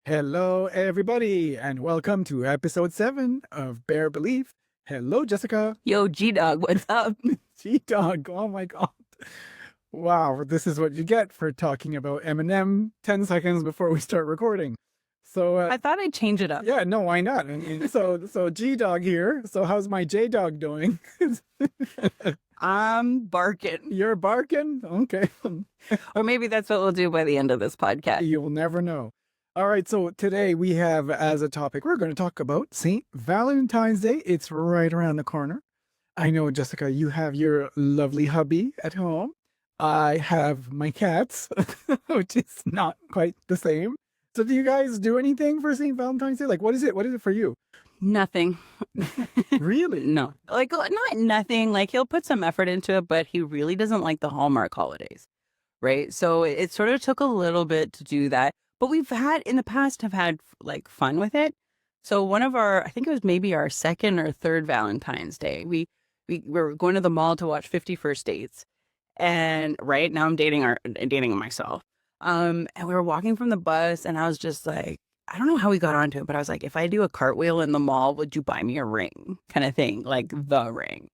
Hello, everybody, and welcome to episode 7 of Bear Belief. Hello, Jessica. Yo, G-Dog, what's up? G-Dog, oh my God. Wow, this is what you get for talking about Eminem 10 seconds before we start recording. So, I thought I'd change it up. yeah, no, why not? So G-Dog here. So how's my J-Dog doing? I'm barking. You're barking? Okay. Or maybe that's what we'll do by the end of this podcast. You'll never know. All right, so today we have as a topic, we're going to talk about St. Valentine's Day. It's right around the corner. I know, Jessica, you have your lovely hubby at home. I have my cats, which is not quite the same. So do you guys do anything for St. Valentine's Day? Like, what is it? What is it for you? Nothing. Really? No. Like, not nothing. Like, he'll put some effort into it, but he really doesn't like the Hallmark holidays, right? So it sort of took a little bit to do that. But we've had, in the past, have had, like, fun with it. So one of our, I think it was maybe our second or third Valentine's Day, we were going to the mall to watch 50 First Dates. And right now I'm dating myself. And we were walking from the bus and I was just like, I don't know how we got onto it, but I was like, if I do a cartwheel in the mall, would you buy me a ring? Kind of thing, like the ring.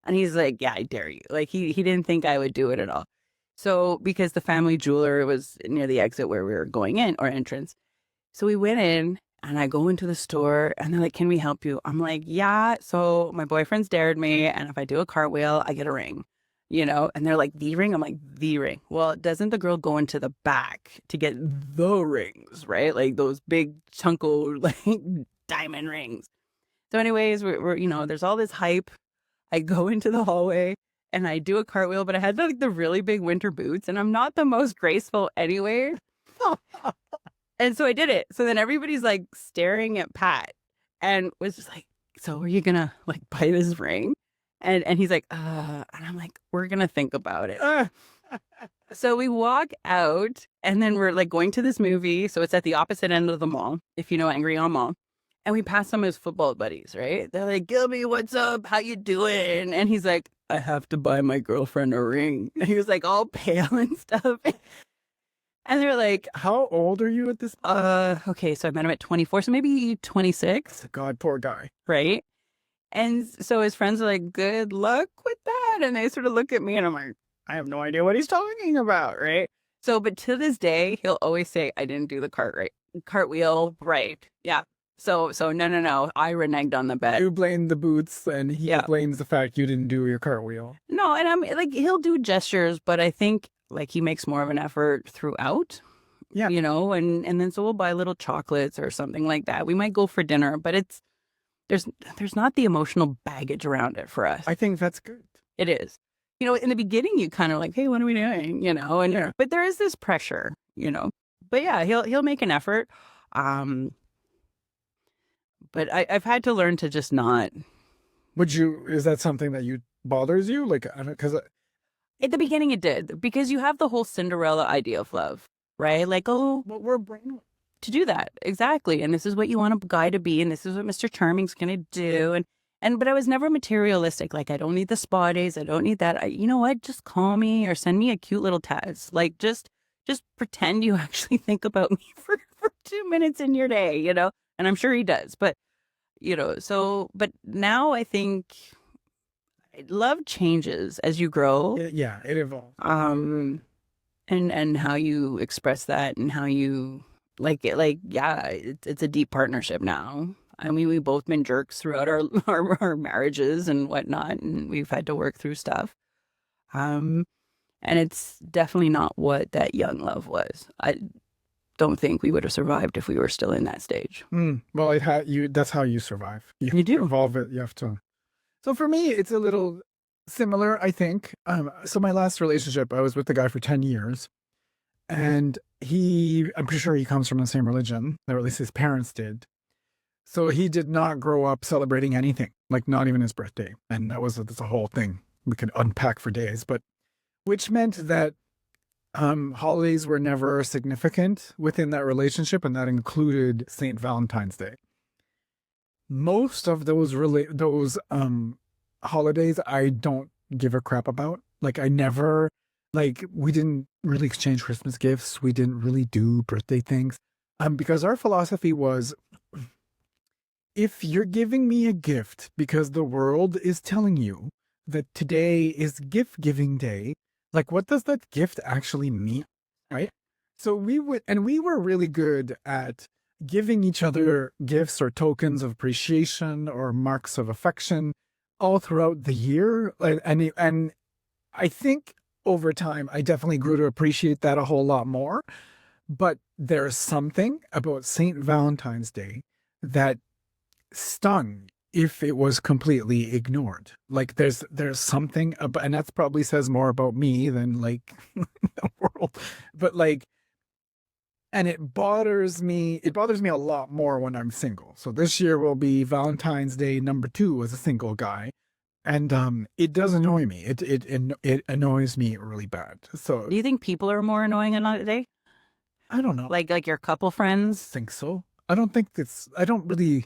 And he's like, yeah, I dare you. Like he didn't think I would do it at all. So because the family jeweler was near the exit where we were going in or entrance. So we went in and I go into the store and they're like, can we help you? I'm like, yeah. So my boyfriend's dared me. And if I do a cartwheel, I get a ring. And they're like, the ring? I'm like, the ring. Well, doesn't the girl go into the back to get the rings, right? Like those big chunko, like diamond rings. So anyways, we're there's all this hype. I go into the hallway and I do a cartwheel, but I had like the really big winter boots and I'm not the most graceful anyway. And so I did it. So then everybody's like staring at Pat and was just like, so are you gonna like buy this ring? And he's like, and I'm like, we're going to think about it. So we walk out and then we're like going to this movie. So it's at the opposite end of the mall, if you know Angry on Mall. And we pass some of his football buddies, right? They're like, Gilby, what's up? How you doing? And he's like, I have to buy my girlfriend a ring. And he was like all pale and stuff. And they're like, how old are you at this point? Okay, so I met him at 24, so maybe 26. God, poor guy. Right? And so his friends are like, good luck with that. And they sort of look at me and I'm like, I have no idea what he's talking about, right? So, but to this day, he'll always say, I didn't do the cartwheel right. Yeah. So no. I reneged on the bet. You blame the boots and he blames the fact you didn't do your cartwheel. No, and I'm like, he'll do gestures, but I think like he makes more of an effort throughout. Yeah. And then so we'll buy little chocolates or something like that. We might go for dinner, but there's not the emotional baggage around it for us. I think that's good. It is. In the beginning, you kind of like, hey, what are we doing? But there is this pressure, But yeah, he'll make an effort. But I've had to learn to just not. Is that something that bothers you? Like, because at the beginning it did, because you have the whole Cinderella idea of love, right? Like, oh, well, we're brainwashed to do that. Exactly. And this is what you want a guy to be. And this is what Mr. Charming's going to do. But I was never materialistic. Like, I don't need the spa days. I don't need that. You know what? Just call me or send me a cute little text. Like, just pretend you actually think about me for 2 minutes in your day, And I'm sure he does. But, but now I think love changes as you grow. Yeah, it evolves. And how you express that and how you... it's a deep partnership now. I mean, we've both been jerks throughout our marriages and whatnot, and we've had to work through stuff. And it's definitely not what that young love was. I don't think we would have survived if we were still in that stage. Well, that's how you survive. You do evolve it. You have to. So for me, it's a little similar, I think. So my last relationship, I was with the guy for 10 years. And I'm pretty sure he comes from the same religion, or at least his parents did. So he did not grow up celebrating anything, like not even his birthday. And that's a whole thing we could unpack for days, which meant that holidays were never significant within that relationship, and that included St. Valentine's Day. Most of those holidays I don't give a crap about. Like I never Like, we didn't really exchange Christmas gifts. We didn't really do birthday things. Because our philosophy was, if you're giving me a gift because the world is telling you that today is gift giving day, like what does that gift actually mean? Right. So we were really good at giving each other gifts or tokens of appreciation or marks of affection all throughout the year. And I think over time, I definitely grew to appreciate that a whole lot more. But there's something about St. Valentine's Day that stung if it was completely ignored. Like there's something about, and that probably says more about me than like the world. But like, and it bothers me a lot more when I'm single. So this year will be Valentine's Day #2 as a single guy. And it does annoy me. It annoys me really bad. So Do you think people are more annoying on that day? I don't know. Like your couple friends? Think so. I don't think it's. I don't really.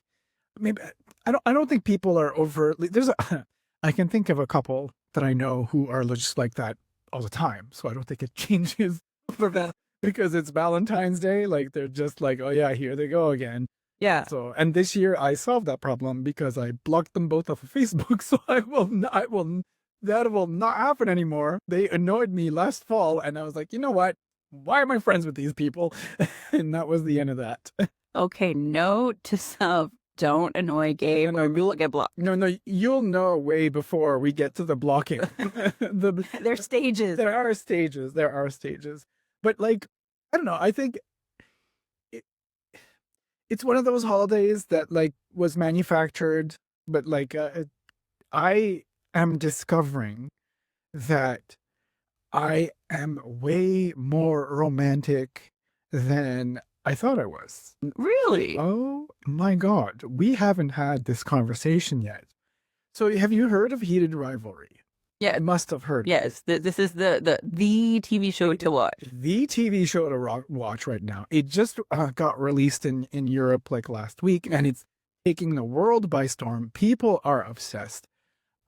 Maybe I don't think people are overtly. There's a. I can think of a couple that I know who are just like that all the time. So I don't think it changes for that because it's Valentine's Day. Like they're just like, oh yeah, here they go again. Yeah. So, and this year I solved that problem because I blocked them both off of Facebook. So that will not happen anymore. They annoyed me last fall and I was like, you know what? Why am I friends with these people? And that was the end of that. Okay, note to self, don't annoy Gabe or you'll get blocked. No, you'll know way before we get to the blocking. There's stages. There are stages. But like, I don't know. I think it's one of those holidays that like was manufactured, but like I am discovering that I am way more romantic than I thought I was. Really? Oh my God. We haven't had this conversation yet. So have you heard of Heated Rivalry? Yeah. I must have heard. Yes. This is the TV show to watch. The TV show to watch right now. It just got released in Europe like last week, and it's taking the world by storm. People are obsessed.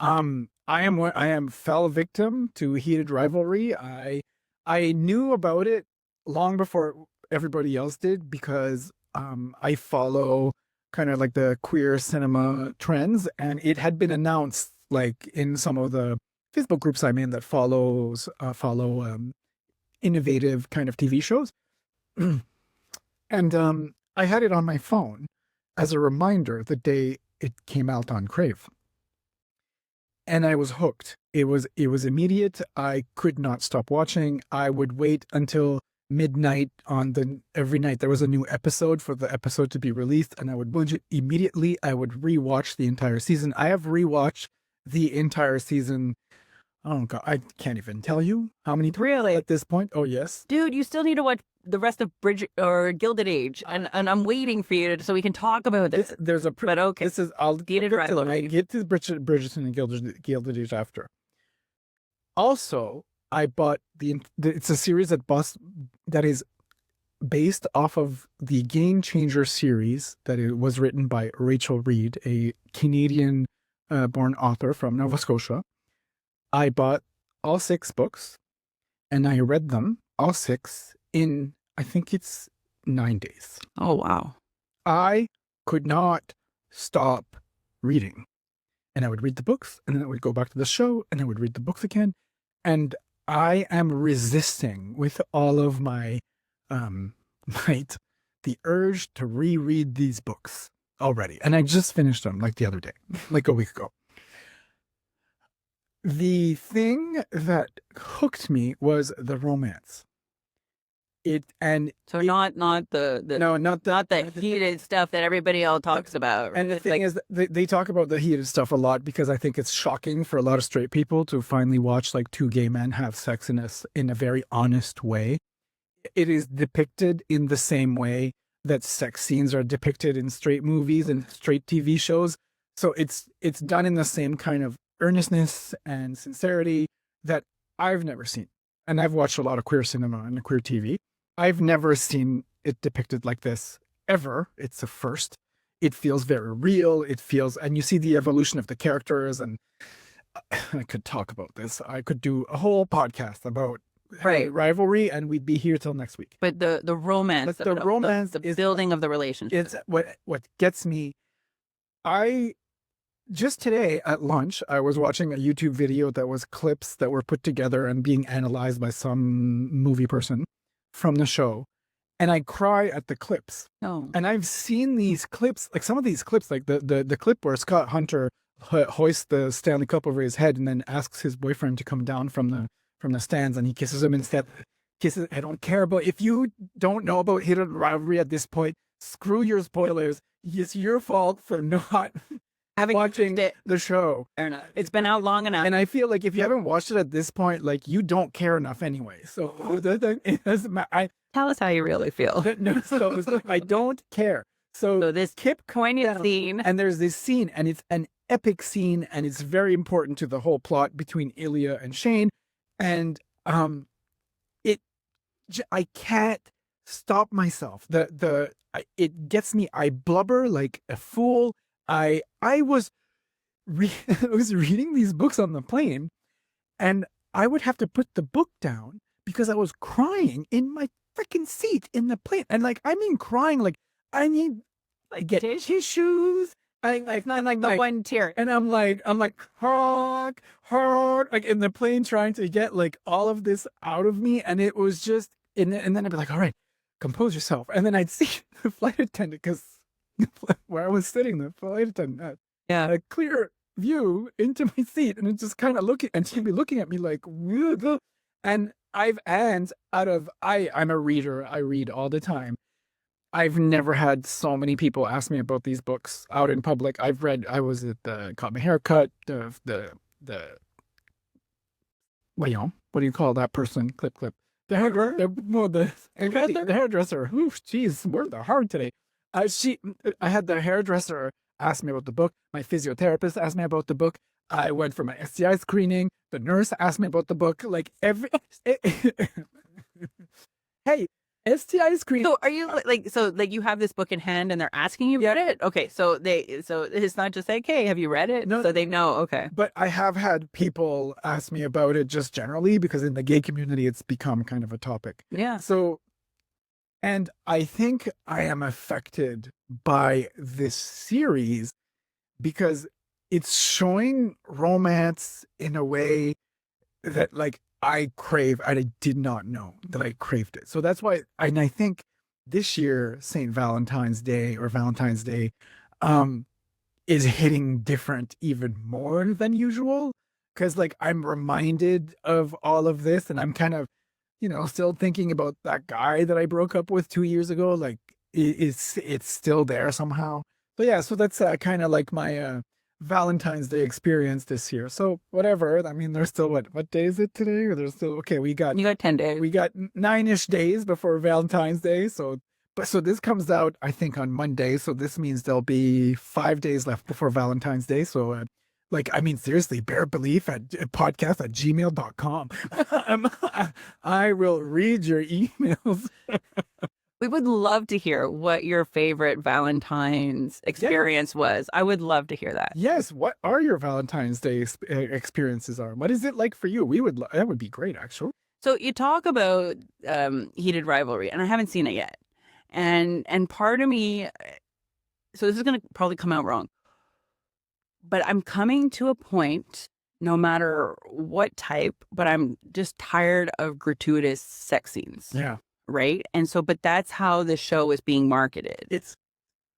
I am fell victim to Heated Rivalry. I knew about it long before everybody else did because I follow kind of like the queer cinema trends, and it had been announced like in some of the Facebook groups I'm in that follow innovative kind of TV shows. And I had it on my phone as a reminder the day it came out on Crave. And I was hooked. It was immediate. I could not stop watching. I would wait until midnight every night there was a new episode for the episode to be released, and I would binge it immediately. I would rewatch the entire season. I have rewatched the entire season. Oh God, I can't even tell you how many times Really? at this point. Oh yes, Dude, you still need to watch the rest of Bridget or Gilded Age, and I'm waiting for you so we can talk about this. there's a. But okay, This is I'll Heated Rivalry. get to Bridgerton and Gilded Age after. Also, I bought it's a series that is based off of the Game Changer series that it was written by Rachel Reed, a Canadian born author from Nova Scotia. I bought all 6 books and I read them all 6 in, I think it's 9 days. Oh wow. I could not stop reading. And I would read the books and then I would go back to the show and I would read the books again. And I am resisting with all of my might the urge to reread these books already. And I just finished them like the other day, like a week ago. The thing that hooked me was the romance. So not the heated stuff that everybody else talks about. And the thing is, they talk about the heated stuff a lot because I think it's shocking for a lot of straight people to finally watch like 2 gay men have sex in a very honest way. It is depicted in the same way that sex scenes are depicted in straight movies and straight TV shows. So it's done in the same kind of earnestness and sincerity that I've never seen. And I've watched a lot of queer cinema and queer TV. I've never seen it depicted like this ever. It's a first. It feels very real. And you see the evolution of the characters. And I could talk about this. I could do a whole podcast about Right. rivalry, and we'd be here till next week. But the romance, But the romance the is building of the relationship. it's what gets me. I just today at lunch, I was watching a YouTube video that was clips that were put together and being analyzed by some movie person from the show. And I cry at the clips. Oh. And I've seen these clips, like some of these clips, like the clip where Scott Hunter hoists the Stanley Cup over his head and then asks his boyfriend to come down from the stands, and he kisses him instead. Kisses. I don't care about, if you don't know about hidden rivalry at this point, screw your spoilers. It's your fault for not Having watching it. the show. Fair enough. It's been out long enough. And I feel like if you haven't watched it at this point, like you don't care enough anyway. So it doesn't matter. Tell us how you really feel. I don't care. So this Kip poignant scene. and there's this scene, and it's an epic scene, and it's very important to the whole plot between Ilya and Shane. And I can't stop myself. It gets me. I blubber like a fool. I was I was reading these books on the plane, and I would have to put the book down because I was crying in my freaking seat in the plane. And like, I mean, crying, like I need like get tissues. It's not like the one tear. And I'm like, hard, like in the plane trying to get like all of this out of me. And it was just, and then I'd be like, all right, compose yourself. And then I'd see the flight attendant, because where I was sitting, the flight attendant had a clear view into my seat, and it just kind of looking, and she'd be looking at me like, "Whoa." And I'm a reader. I read all the time. I've never had so many people ask me about these books out in public. I was at got my hair cut, what do you call that person? Clip. The hairdresser. Oof, geez, words are hard today. I had the hairdresser ask me about the book. My physiotherapist asked me about the book. I went for my STI screening. The nurse asked me about the book. Like hey, STI screening. So are you like you have this book in hand and they're asking you about it? Okay, so it's not just like, hey, have you read it? No, so they know. Okay, but I have had people ask me about it just generally, because in the gay community it's become kind of a topic. Yeah. So, and I think I am affected by this series because it's showing romance in a way that like I crave. I did not know that I craved it. So that's why, and I think this year, St. Valentine's Day or Valentine's Day, is hitting different even more than usual. Cause like I'm reminded of all of this, and I'm kind of, still thinking about that guy that I broke up with 2 years ago. Like it's still there somehow. But yeah, so that's kind of like my Valentine's Day experience this year. So whatever. I mean, there's still what day is it today? Or there's still, okay, you got 10 days. We got 9-ish days before Valentine's Day. So this comes out, I think, on Monday. So this means there'll be 5 days left before Valentine's Day. So seriously, bear belief at podcast@gmail.com. I will read your emails. We would love to hear what your favorite Valentine's experience was. I would love to hear that. Yes. What are your Valentine's Day experiences are? What is it like for you? That would be great, actually. So you talk about heated rivalry, and I haven't seen it yet. And part of me, so this is going to probably come out wrong, but I'm coming to a point, no matter what type, but I'm just tired of gratuitous sex scenes. Yeah. Right. And so, but that's how the show is being marketed. It's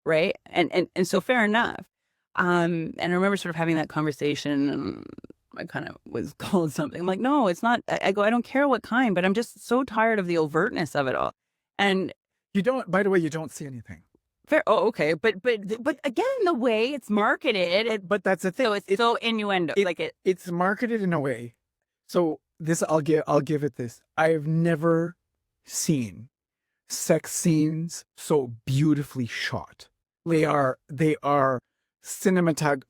right. And so fair enough. And I remember sort of having that conversation, and I kind of was called something. I'm like, no, it's not. I don't care what kind, but I'm just so tired of the overtness of it all. And by the way, you don't see anything. Fair. Oh, okay. But again, the way it's marketed, but that's the thing. So it's so innuendo. It's marketed in a way. So this, I'll give it this. I've never seen sex scenes so beautifully shot. They are cinematog.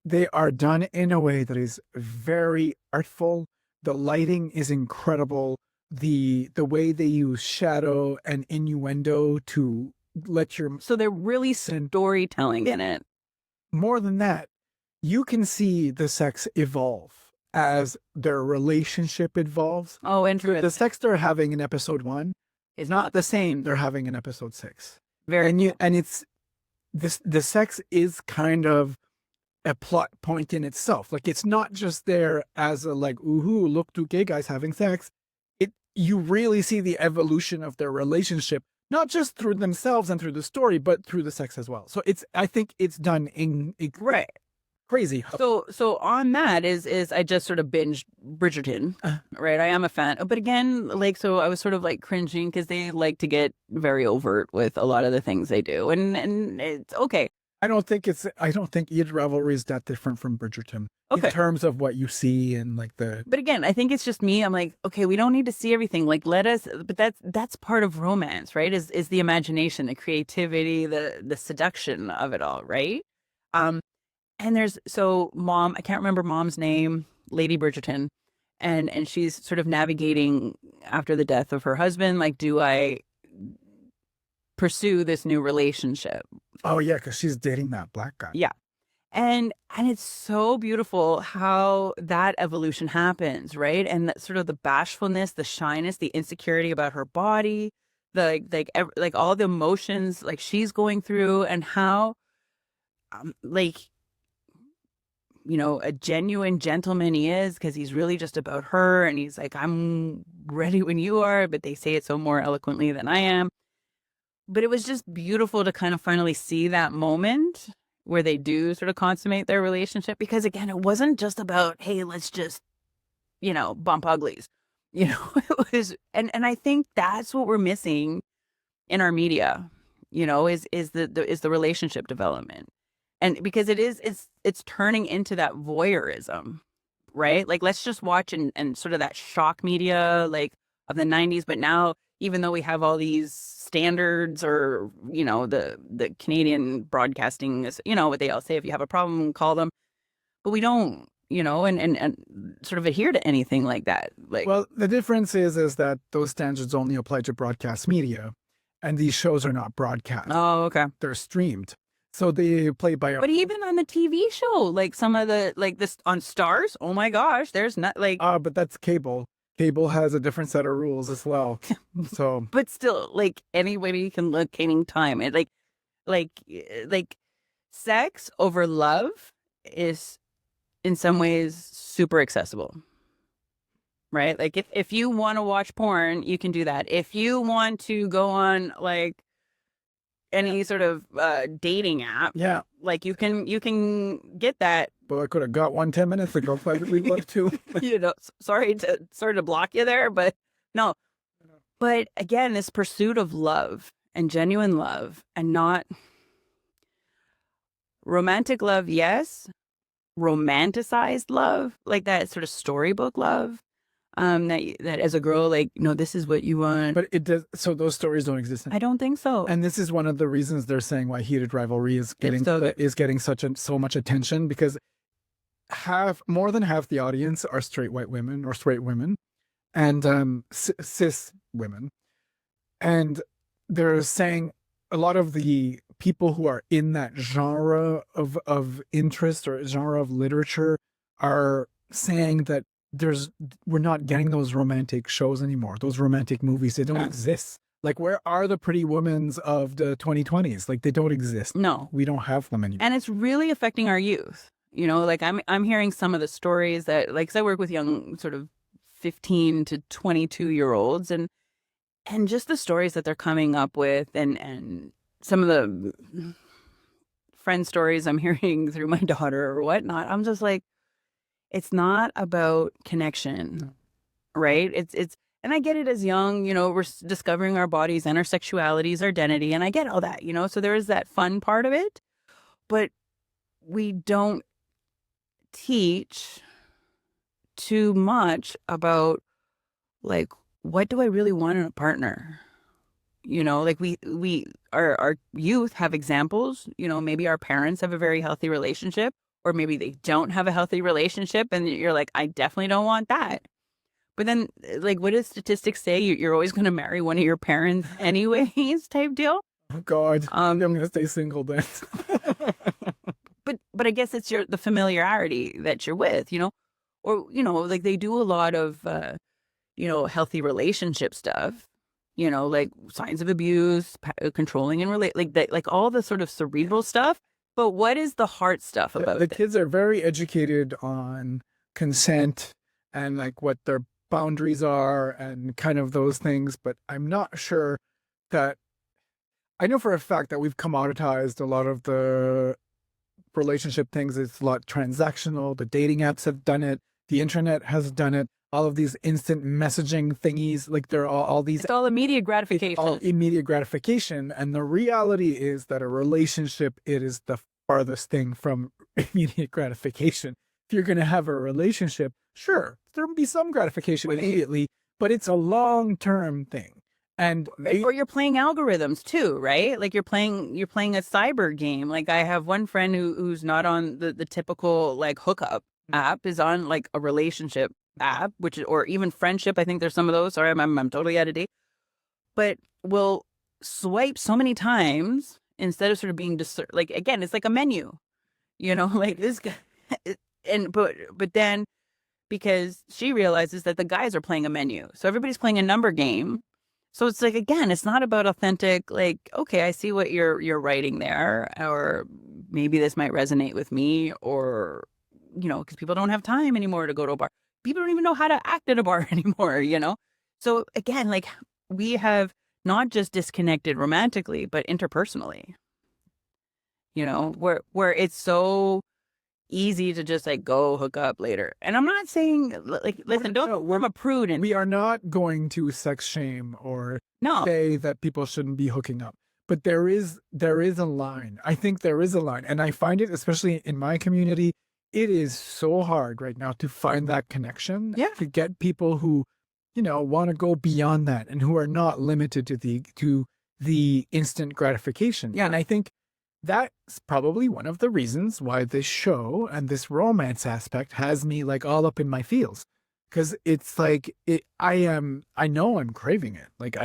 They are done in a way that is very artful. The lighting is incredible. The way they use shadow and innuendo to so they're really storytelling in it. More than that, you can see the sex evolve as their relationship evolves. Oh, The interesting. sex they're having in episode 1 is not the same they're having in episode 6. Very. And it's this, the sex is kind of a plot point in itself. Like, it's not just there as a like, ooh, look, two gay guys having sex. You really see the evolution of their relationship, not just through themselves and through the story, but through the sex as well. So I think it's done in Right. crazy. So on that is I just sort of binged Bridgerton, right? I am a fan, but again, like, so I was sort of like cringing because they like to get very overt with a lot of the things they do, and it's okay. I don't think Eid Rivalry is that different from Bridgerton Okay. in terms of what you see and like the. But again, I think it's just me. I'm like, okay, we don't need to see everything. Like, let us. But that's part of romance, right? Is the imagination, the creativity, the seduction of it all, right? And there's mom. I can't remember mom's name, Lady Bridgerton, and she's sort of navigating after the death of her husband. Like, do I pursue this new relationship? Oh yeah, because she's dating that black guy. Yeah. And it's so beautiful how that evolution happens, right? And that sort of the bashfulness, the shyness, the insecurity about her body, like all the emotions like she's going through, and how a genuine gentleman he is, because he's really just about her, and he's like, I'm ready when you are, but they say it so more eloquently than I am. But it was just beautiful to kind of finally see that moment where they do sort of consummate their relationship, because again, it wasn't just about, hey, let's just, bump uglies. It was, and I think that's what we're missing in our media, is the relationship development. And because it's turning into that voyeurism, right? Like, let's just watch and sort of that shock media, like, of the 90s. But now, even though we have all these standards, or, the Canadian broadcasting is, what they all say, if you have a problem, call them. But we don't, and sort of adhere to anything like that. Like, well, the difference is that those standards only apply to broadcast media, and these shows are not broadcast. Oh, okay. They're streamed. So they play by. But even on the TV show, like some of the, like this on Stars, oh my gosh, there's not like. But that's cable. Cable has a different set of rules as well. So. But still, like, anybody can look anytime. And like sex over love is in some ways super accessible. Right? Like, if you want to watch porn, you can do that. If you want to go on like any sort of dating app, yeah, like you can get that. Well, I could have got one 10 minutes ago if I really wanted to. Sorry to block you there, but no. But again, this pursuit of love and genuine love, and not romantic love, yes, romanticized love, like that sort of storybook love. That as a girl, like, no, this is what you want. But it does. So those stories don't exist. I don't think so. And this is one of the reasons they're saying why Heated Rivalry is getting so much attention, because more than half the audience are straight white women or straight women, and cis women, and they're saying a lot of the people who are in that genre of interest or genre of literature are saying that we're not getting those romantic shows anymore. Those romantic movies, they don't exist. Like, where are the Pretty Women's of the 2020s? Like, they don't exist. No, we don't have them anymore. And it's really affecting our youth. Like, I'm hearing some of the stories that, like, 'cause I work with young sort of 15 to 22-year-olds, and just the stories that they're coming up with, and some of the friend stories I'm hearing through my daughter or whatnot. I'm just like, it's not about connection, right? It's, and I get it, as young, we're discovering our bodies and our sexualities, our identity, and I get all that, so there is that fun part of it, but we don't teach too much about, like, what do I really want in a partner? Like, our youth have examples, maybe our parents have a very healthy relationship, or maybe they don't have a healthy relationship, and you're like, I definitely don't want that. But then, like, what does statistics say? You're always going to marry one of your parents anyways, type deal. Oh God, I'm going to stay single then. But I guess it's the familiarity that you're with, or, you know, like they do a lot of, you know, healthy relationship stuff, you know, like signs of abuse, controlling and relate, like that, like all the sort of cerebral stuff. But what is the heart stuff about The it? kids are very educated on consent and like what their boundaries are and kind of those things, but I'm not sure that I know for a fact that we've commoditized a lot of the relationship things. It's a lot transactional. The dating apps have done it. The internet has done it. All of these instant messaging thingies, like they're all these It's all immediate it's gratification. all immediate gratification. And the reality is that a relationship, it is the farthest thing from immediate gratification. If you're going to have a relationship, sure, there will be some gratification immediately, but it's a long-term thing. And Or you're playing algorithms too, right? Like you're playing a cyber game. Like I have one friend who's not on the typical like hookup app, is on like a relationship app, which is, or even friendship. I think there's some of those. Sorry, I'm totally out of date. But will swipe so many times instead of sort of being like again, it's like a menu, you know, like this guy. And but then because she realizes that the guys are playing a menu, so everybody's playing a number game. So it's like, again, it's not about authentic, like, okay, I see what you're writing there, or maybe this might resonate with me, or, you know, because people don't have time anymore to go to a bar. People don't even know how to act at a bar anymore, you know? So again, like we have not just disconnected romantically, but interpersonally, you know, where it's so easy to just like go hook up later. And I'm not saying like, listen, I'm a prude. And we are not going to sex shame or no, say that people shouldn't be hooking up. But there is a line. I think there is a line. And I find it, especially in my community, it is so hard right now to find that connection. Yeah. To get people who, you know, want to go beyond that and who are not limited to the instant gratification. Yeah. And I think that's probably one of the reasons why this show and this romance aspect has me like all up in my feels, because it's like I know I'm craving it. Like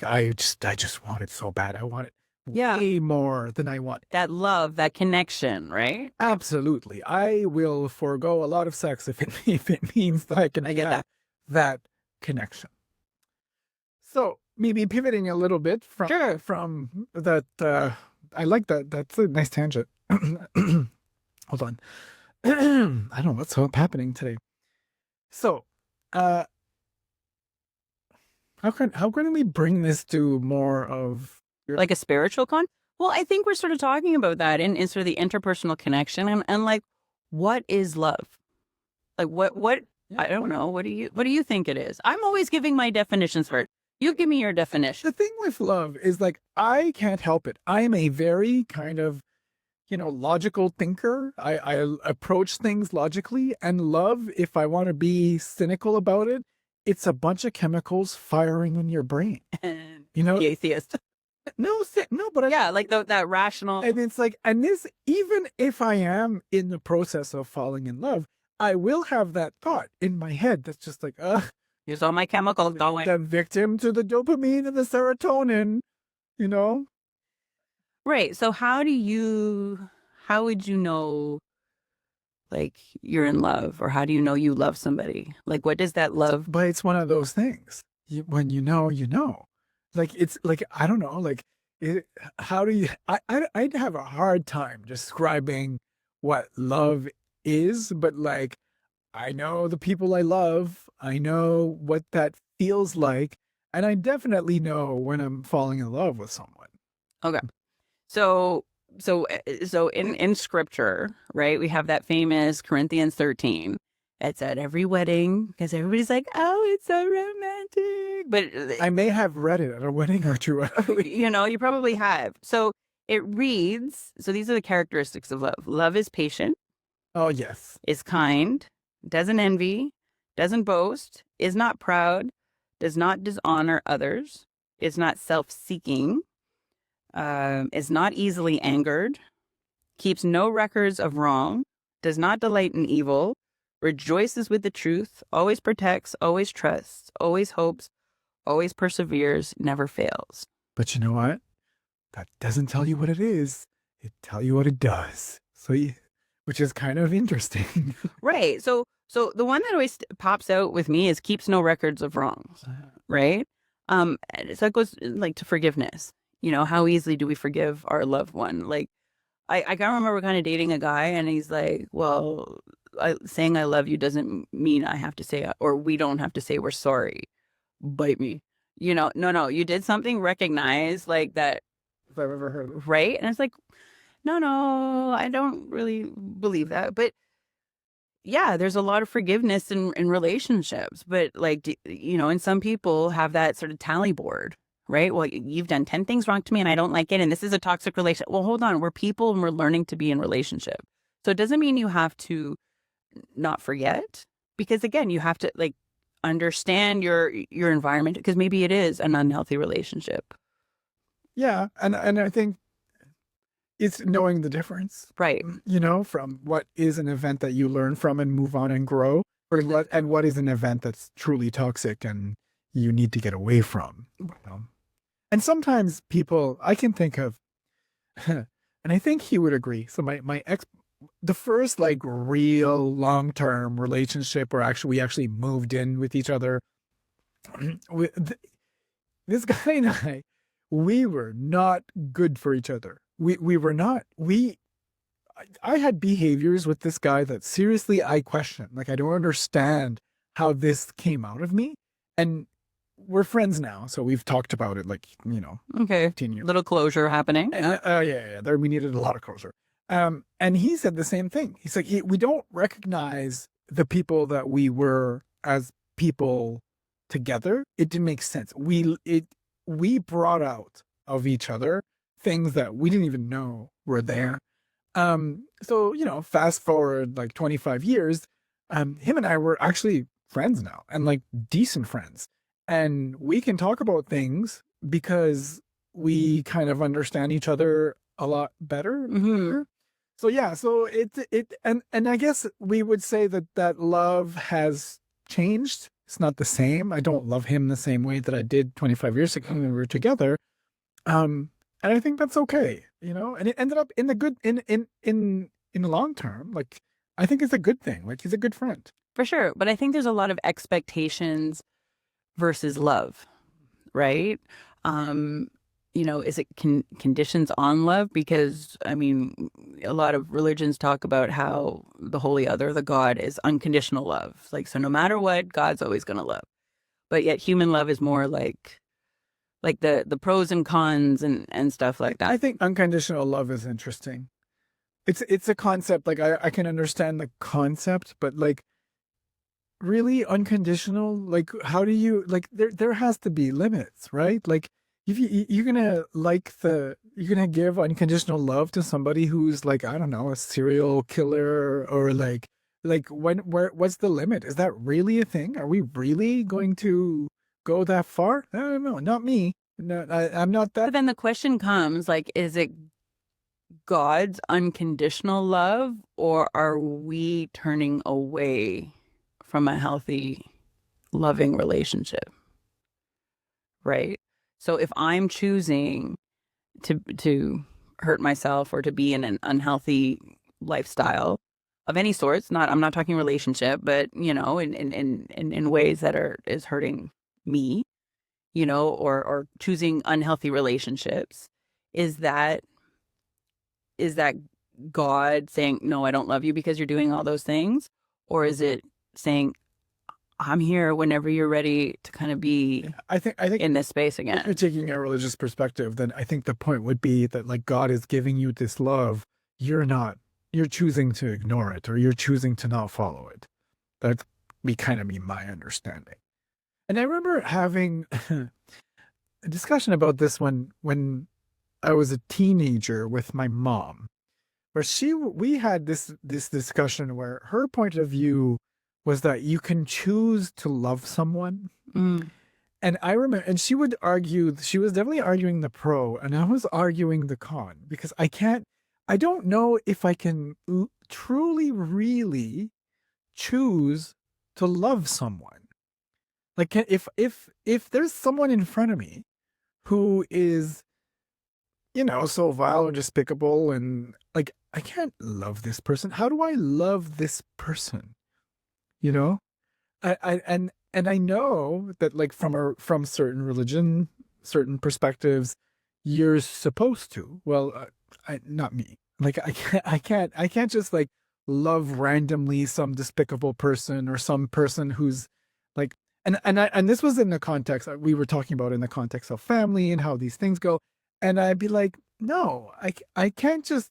I just want it so bad. I want it way more than I want that love, that connection, right? Absolutely. I will forego a lot of sex if it means that I can get that connection. So maybe pivoting a little bit from that. I like that. That's a nice tangent. Hold on. I don't know what's happening today. So, how can we bring this to more of like a spiritual Well, I think we're sort of talking about that in sort of the interpersonal connection and like, what is love? Like what I don't know. What do you think it is? I'm always giving my definitions first. You give me your definition. The thing with love is like, I can't help it. I am a very kind of, you know, logical thinker. I approach things logically, and love, if I want to be cynical about it, it's a bunch of chemicals firing in your brain. You know, the atheist. No, but like that rational. And it's like, and this, even if I am in the process of falling in love, I will have that thought in my head that's just like, here's all my chemicals going. The victim to the dopamine and the serotonin, you know? Right. So how would you know, like, you're in love, or how do you know you love somebody? Like, what does that love? But it's one of those things. When you know, you know. Like, it's like, I don't know, like, how do you, I'd have a hard time describing what love is, but like, I know the people I love, I know what that feels like, and I definitely know when I'm falling in love with someone. Okay. So in scripture, right, we have that famous Corinthians 13. It's at every wedding because everybody's like, oh, it's so romantic. But I may have read it at a wedding or two. You know, you probably have. So it reads, so these are the characteristics of love. Love is patient. Oh, yes. Is kind, doesn't envy, doesn't boast, is not proud, does not dishonor others, is not self-seeking, is not easily angered, keeps no records of wrong, does not delight in evil, rejoices with the truth, always protects, always trusts, always hopes, always perseveres, never fails. But you know what? That doesn't tell you what it is. It tells you what it does. So which is kind of interesting. Right. So So the one that always pops out with me is keeps no records of wrongs, right? And so it goes like to forgiveness. You know, how easily do we forgive our loved one? Like I can remember kind of dating a guy and he's like, well, saying I love you doesn't mean I have to say, or we don't have to say we're sorry. Bite me. You know, no, you did something, recognize like that, If I've ever heard of. right? And it's like, no, I don't really believe that. But yeah, there's a lot of forgiveness in relationships, but like, you know, and some people have that sort of tally board, right? Well, you've done 10 things wrong to me and I don't like it. And this is a toxic relationship. Well, hold on. We're people and we're learning to be in relationship. So it doesn't mean you have to not forget, because again, you have to like understand your environment, because maybe it is an unhealthy relationship. Yeah, and I think it's knowing the difference, Right. you know, from what is an event that you learn from and move on and grow, or what is an event that's truly toxic and you need to get away from. You know? And sometimes people, I can think of, and I think he would agree. So my ex, the first like real long term relationship where we actually moved in with each other, this guy and I, we were not good for each other. We were not. I had behaviors with this guy that seriously I question. Like I don't understand how this came out of me. And we're friends now, so we've talked about it like, you know, Okay. 15 years. Little closure happening. Yeah. There we needed a lot of closure. And he said the same thing. He's like, we don't recognize the people that we were as people together. It didn't make sense. We brought out of each other things that we didn't even know were there. So, you know, fast forward like 25 years, him and I were actually friends now, and like decent friends. And we can talk about things because we kind of understand each other a lot better. Mm-hmm. So yeah, so and I guess we would say that love has changed. It's not the same. I don't love him the same way that I did 25 years ago when we were together. And I think that's okay, you know. And it ended up in the good in the long term. Like I think it's a good thing. Like he's a good friend. For sure. But I think there's a lot of expectations versus love, right? You know, is it conditions on love? Because I mean, a lot of religions talk about how the holy other, the God, is unconditional love. Like, so no matter what, God's always going to love. But yet human love is more like the pros and cons and stuff like that. I think unconditional love is interesting. It's a concept. Like I can understand the concept, but like really unconditional, like how do you like there has to be limits, right? Like if you're gonna you're gonna give unconditional love to somebody who's like, I don't know, a serial killer, or like what's the limit? Is that really a thing? Are we really going to go that far? I don't know, not me. No, I'm not that. But then the question comes, like, is it God's unconditional love, or are we turning away from a healthy, loving relationship? Right? So if I'm choosing to hurt myself or to be in an unhealthy lifestyle of any sorts, I'm not talking relationship, but you know, in ways that is hurting me, you know, or choosing unhealthy relationships, is that God saying, no, I don't love you because you're doing all those things? Or is it saying, I'm here whenever you're ready to kind of be I think in this space if you're again? taking a religious perspective, then I think the point would be that like God is giving you this love, you're choosing to ignore it, or you're choosing to not follow it. That'd be my understanding. And I remember having a discussion about this when I was a teenager with my mom, where we had this discussion where her point of view was that you can choose to love someone. Mm. And I remember, and she would argue, she was definitely arguing the pro, and I was arguing the con, because I don't know if I can truly, really choose to love someone. Like, if there's someone in front of me who is, you know, so vile or despicable, and like, I can't love this person. How do I love this person? you know? And I know that like from certain religion, certain perspectives, you're supposed to. Well, not me. Like I can't just like love randomly some despicable person or some person who's like, and this was in the context we were talking about in the context of family and how these things go, and I'd be like, no, I can't just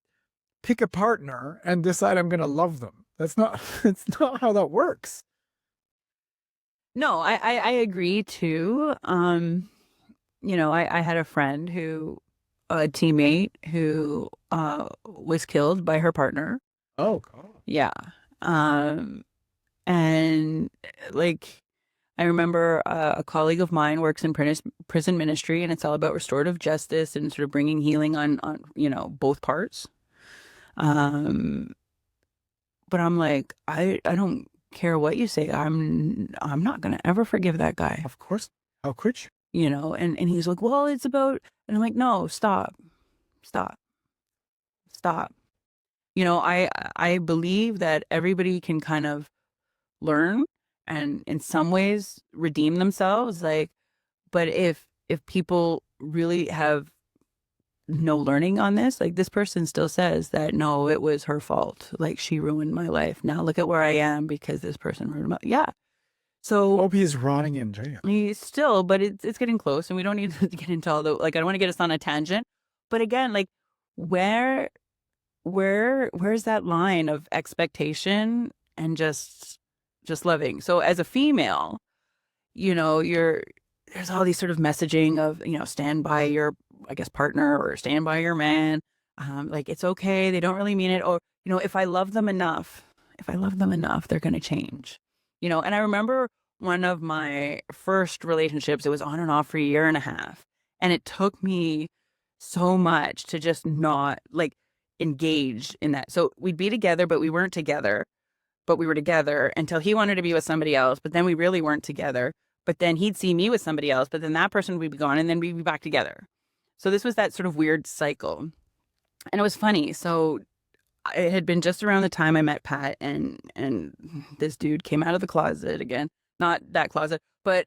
pick a partner and decide I'm gonna love them. That's not that's not how that works. No, I agree too. I had a friend who, a teammate who was killed by her partner. Oh, God. Yeah. Um, and like I remember a colleague of mine works in prison ministry, and it's all about restorative justice and sort of bringing healing on both parts. Um, but I'm like, I don't care what you say. I'm not gonna ever forgive that guy. Of course. How could you? And he's like, well, it's about, and I'm like, no, stop, stop, stop. I believe that everybody can kind of learn and in some ways redeem themselves. Like, but if people really have no learning on this, like this person still says that no, it was her fault. Like she ruined my life. Now look at where I am because this person ruined my, yeah. So Hope he's rotting in jail. he's still, but it's getting close, and we don't need to get into all the like. I don't want to get us on a tangent, but again, like where where's that line of expectation and just loving? So as a female, you're there's all these sort of messaging of stand by your, I guess, partner or stand by your man. Like it's okay, they don't really mean it, or if I love them enough, they're gonna change. And I remember one of my first relationships, it was on and off for a year and a half. And it took me so much to just not like engage in that. So we'd be together, but we weren't together. But we were together until he wanted to be with somebody else. But then we really weren't together. But then he'd see me with somebody else. But then that person would be gone, and then we'd be back together. So this was that sort of weird cycle. And it was funny. So it had been just around the time I met Pat, and this dude came out of the closet again. Not that closet, but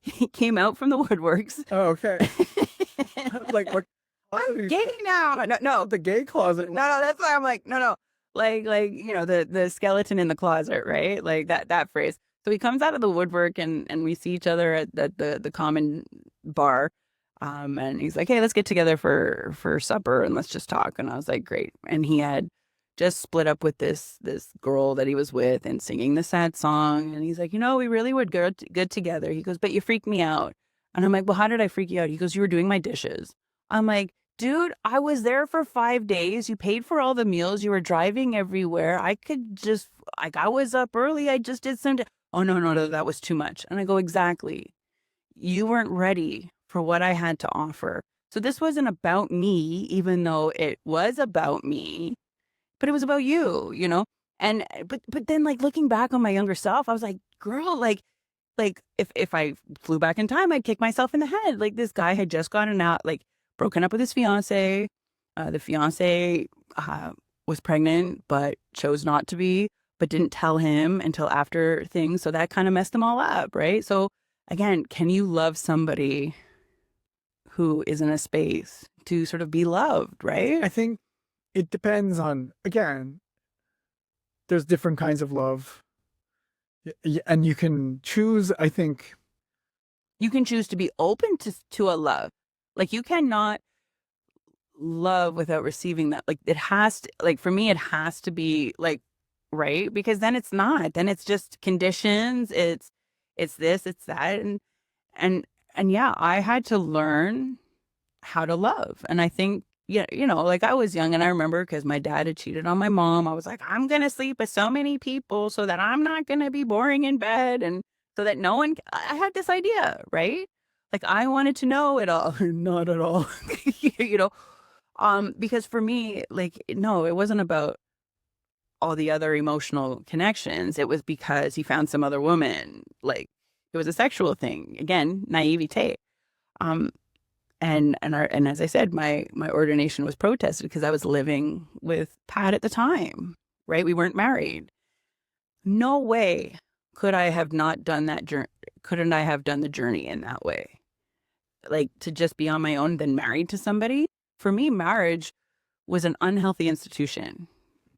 he came out from the woodworks. Oh, okay. Like what? I'm gay now. No, no, The gay closet. no. That's why I'm like, no. Like the skeleton in the closet, right? Like that phrase. So he comes out of the woodwork, and we see each other at the common bar. And he's like, hey, let's get together for supper and let's just talk. And I was like, great. And he had just split up with this girl that he was with and singing the sad song. And he's like, we really would good together. He goes, but you freaked me out. And I'm like, well, how did I freak you out? He goes, you were doing my dishes. I'm like, dude, I was there for 5 days. You paid for all the meals. You were driving everywhere. I could just, like, I was up early. I just did some. Oh, no, that was too much. And I go, exactly. You weren't ready for what I had to offer. So this wasn't about me, even though it was about me, but it was about you. And but then like looking back on my younger self, I was like, girl, like if I flew back in time, I'd kick myself in the head. Like this guy had just gotten out, like broken up with his fiance. The fiance was pregnant, but chose not to be, but didn't tell him until after things. So that kind of messed them all up, right? So again, can you love somebody who is in a space to sort of be loved, right? I think it depends on, again, there's different kinds of love. And you can choose, I think. You can choose to be open to a love. Like you cannot love without receiving that. Like it has to, like for me, it has to be like, right? Because then it's not. Then it's just conditions. It's this, it's that. And yeah, I had to learn how to love. And I think, yeah, like I was young and I remember because my dad had cheated on my mom. I was like, I'm going to sleep with so many people so that I'm not going to be boring in bed. And so that no one, I had this idea, right? Like I wanted to know it all. Not at all, because for me, like, no, it wasn't about all the other emotional connections. It was because he found some other woman. Like it was a sexual thing. Again, naivete. And as I said, my ordination was protested because I was living with Pat at the time, right? We weren't married. no way could I have not done that journey. Couldn't I have done the journey in that way? Like to just be on my own, then married to somebody. For me, marriage was an unhealthy institution.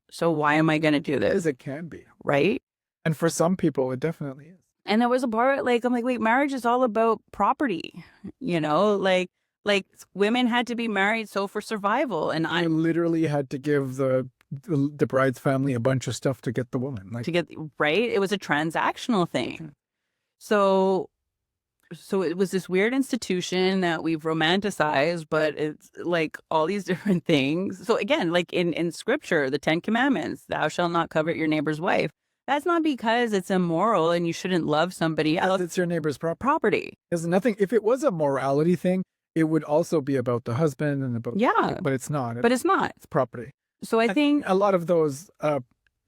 So why am I going to do As this? it can be. Right. And for some people, it definitely is. And there was a part like, I'm like, wait, marriage is all about property, like women had to be married. So for survival, and I I literally had to give the bride's family a bunch of stuff to get the woman. Like, to get right. It was a transactional thing. So it was this weird institution that we've romanticized, but it's like all these different things. So again, like in scripture, the 10 Commandments, thou shalt not covet your neighbor's wife. That's not because it's immoral and you shouldn't love somebody else. it's your neighbor's Property. There's nothing. If it was a morality thing, it would also be about the husband and about. Yeah. But it's not. But it's not. It's property. So I think a lot of those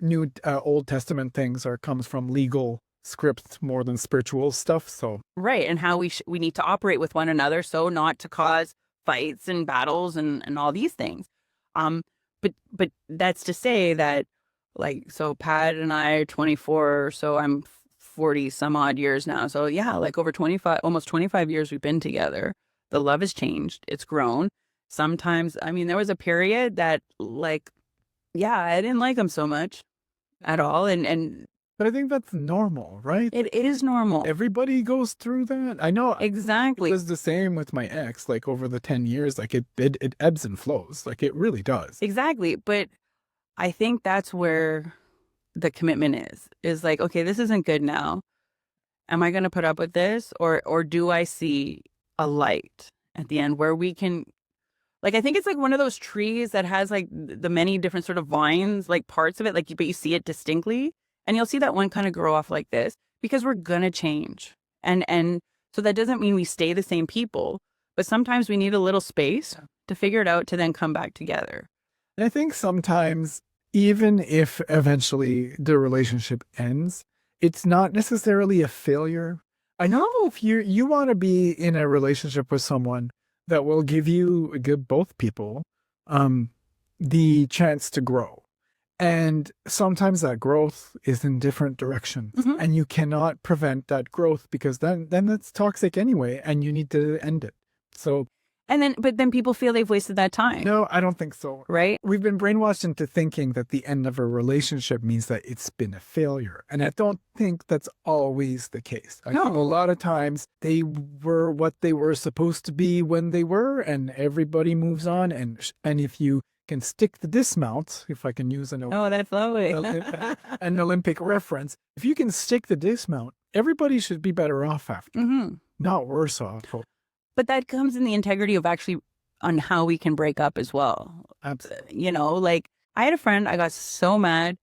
new Old Testament things comes from legal scripts more than spiritual stuff. So right, and how we need to operate with one another, so not to cause fights and battles and all these things. But that's to say that, like, so Pat and I are 24, so I'm 40 some odd years now. So yeah, like over 25, almost 25 years we've been together. The love has changed. It's grown. Sometimes, I mean, there was a period that, like, yeah, I didn't like him so much at all, and but I think that's normal, right? it is normal. Everybody goes through that. I know Exactly. it was the same with my ex. Like over the 10 years, like it ebbs and flows. Like it really does. Exactly. But I think that's where the commitment is like, okay, this isn't good now. Am I going to put up with this? Or do I see a light at the end where we can, like, I think it's like one of those trees that has like the many different sort of vines, like parts of it, like, but you see it distinctly. And you'll see that one kind of grow off like this because we're going to change. And so that doesn't mean we stay the same people, but sometimes we need a little space to figure it out to then come back together. And I think sometimes, even if eventually the relationship ends, it's not necessarily a failure. I know if you want to be in a relationship with someone that will give both people the chance to grow. And sometimes that growth is in different directions, and you cannot prevent that growth because then it's toxic anyway, and you need to end it. So, but then people feel they've wasted that time. No, I don't think so. Right? We've been brainwashed into thinking that the end of a relationship means that it's been a failure, and I don't think that's always the case. I think a lot of times they were what they were supposed to be when they were, and everybody moves on. And if you can stick the dismount, if I can use an Olympic reference, if you can stick the dismount, everybody should be better off after, not worse off. But that comes in the integrity of actually on how we can break up as well. Absolutely. Like I had a friend, I got so mad.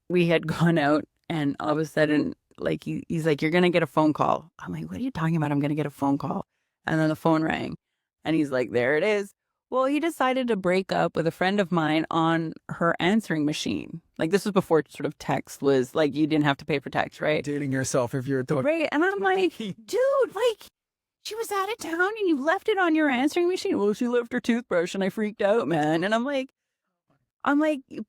We had gone out and all of a sudden, like he's like, you're going to get a phone call. I'm like, what are you talking about? I'm going to get a phone call. And then the phone rang and he's like, there it is. Well, he decided to break up with a friend of mine on her answering machine. Like this was before sort of text was like, you didn't have to pay for text, right? Dating yourself if you're a dog. Right. And I'm like, dude, like she was out of town and you left it on your answering machine. Well, she left her toothbrush and I freaked out, man. And I'm like,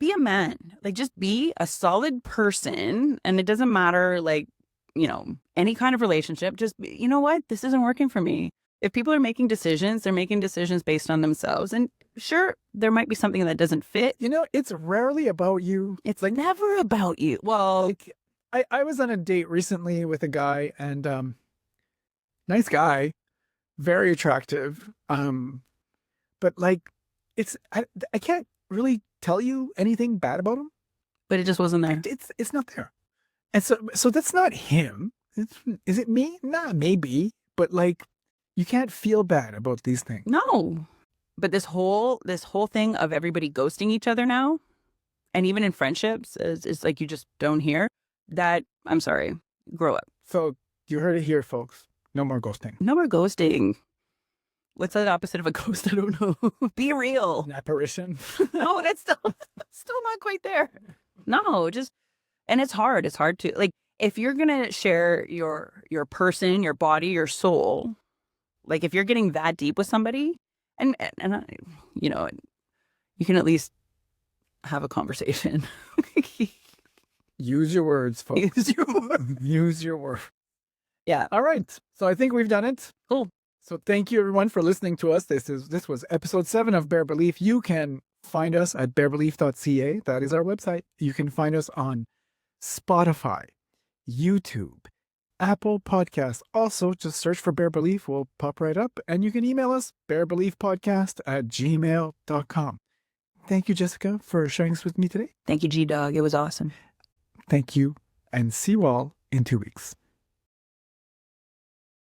be a man. Like just be a solid person. And it doesn't matter, like, any kind of relationship. Just, you know what? This isn't working for me. If people are making decisions, they're making decisions based on themselves. And sure, there might be something that doesn't fit. It's rarely about you. It's like never about you. Well, I was on a date recently with a guy and nice guy, very attractive. But like I can't really tell you anything bad about him. But it just wasn't there. It's not there. And so that's not him. Is it me? Nah, maybe. But like you can't feel bad about these things. No. But this whole thing of everybody ghosting each other now, and even in friendships, is like you just don't hear that. I'm sorry. Grow up. So you heard it here, folks. No more ghosting. No more ghosting. What's the opposite of a ghost? I don't know. Be real. An apparition. No, that's still not quite there. No, and it's hard. It's hard to, like, if you're going to share your person, your body, your soul, like if you're getting that deep with somebody and you can at least have a conversation. Use your words, folks. Use your word. Use your words. Yeah. All right. So I think we've done it. Cool. So thank you everyone for listening to us. This was episode 7 of Bare Belief. You can find us at barebelief.ca. That is our website. You can find us on Spotify, YouTube, Apple Podcasts. Also, just search for Bare Belief. We'll pop right up. And you can email us, barebeliefpodcast@gmail.com. Thank you, Jessica, for sharing this with me today. Thank you, G-Dog. It was awesome. Thank you, and see you all in 2 weeks.